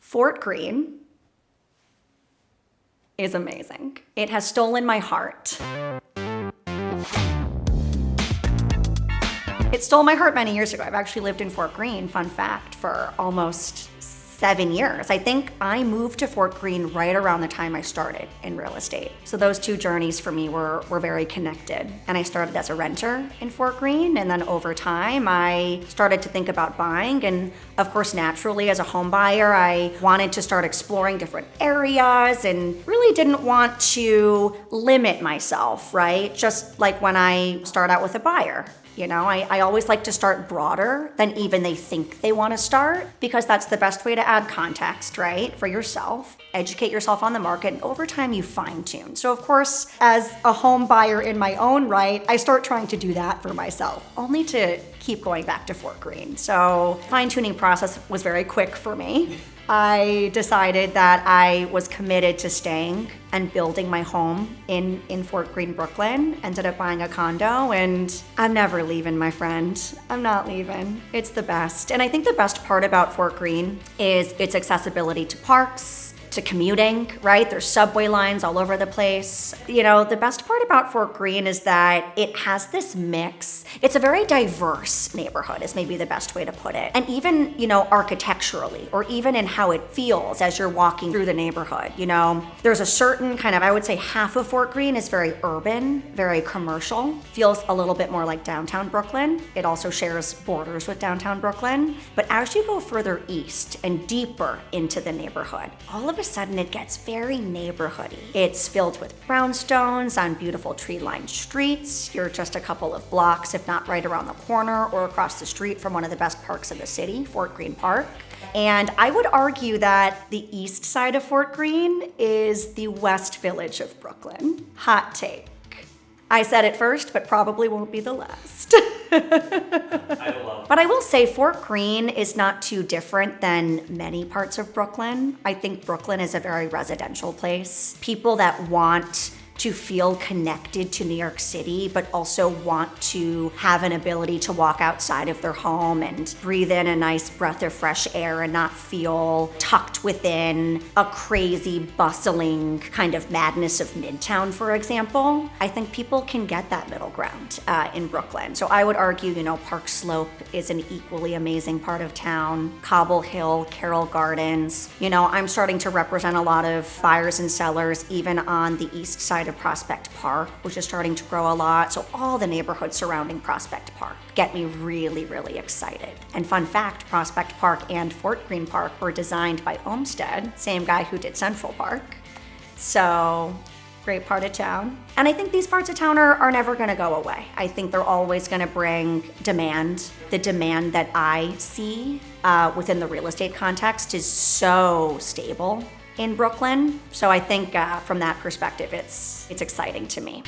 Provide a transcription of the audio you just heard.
Fort Greene is amazing. It has stolen my heart. It stole my heart many years ago. I've actually lived in Fort Greene, fun fact, for almost 7 years. I think I moved to Fort Greene right around the time I started in real estate. So those two journeys for me were very connected. And I started as a renter in Fort Greene, and then over time I started to think about buying. And of course, naturally, as a home buyer, I wanted to start exploring different areas and really didn't want to limit myself, right? Just like when I start out with a buyer. You know, I always like to start broader than even they think they want to start, because that's the best way to add context, right? For yourself, educate yourself on the market, and over time you fine tune. So of course, as a home buyer in my own right, I start trying to do that for myself, only to keep going back to Fort Greene. So fine tuning process was very quick for me. I decided that I was committed to staying and building my home in Fort Greene, Brooklyn. Ended up buying a condo, and I'm never leaving, my friend. I'm not leaving. It's the best. And I think the best part about Fort Greene is its accessibility to parks, to commuting, right? There's subway lines all over the place. You know, the best part about Fort Greene is that it has this mix. It's a very diverse neighborhood, is maybe the best way to put it. And even, you know, architecturally, or even in how it feels as you're walking through the neighborhood, you know, there's a certain kind of, I would say half of Fort Greene is very urban, very commercial, feels a little bit more like downtown Brooklyn. It also shares borders with downtown Brooklyn. But as you go further east and deeper into the neighborhood, all of a sudden it gets very neighborhoody. It's filled with brownstones on beautiful tree-lined streets. You're just a couple of blocks, if not right around the corner or across the street from one of the best parks in the city, Fort Greene Park. And I would argue that the east side of Fort Greene is the West Village of Brooklyn. Hot take. I said it first, but probably won't be the last. But I will say Fort Greene is not too different than many parts of Brooklyn. I think Brooklyn is a very residential place. People that want to feel connected to New York City, but also want to have an ability to walk outside of their home and breathe in a nice breath of fresh air and not feel tucked within a crazy, bustling kind of madness of Midtown, for example. I think people can get that middle ground in Brooklyn. So I would argue, you know, Park Slope is an equally amazing part of town. Cobble Hill, Carroll Gardens. You know, I'm starting to represent a lot of buyers and sellers even on the east side of Prospect Park, which is starting to grow a lot. So all the neighborhoods surrounding Prospect Park get me really, really excited. And fun fact, Prospect Park and Fort Greene Park were designed by Olmsted, same guy who did Central Park. So great part of town. And I think these parts of town are never gonna go away. I think they're always gonna bring demand. The demand that I see within the real estate context is so stable in Brooklyn. So I think from that perspective, it's exciting to me.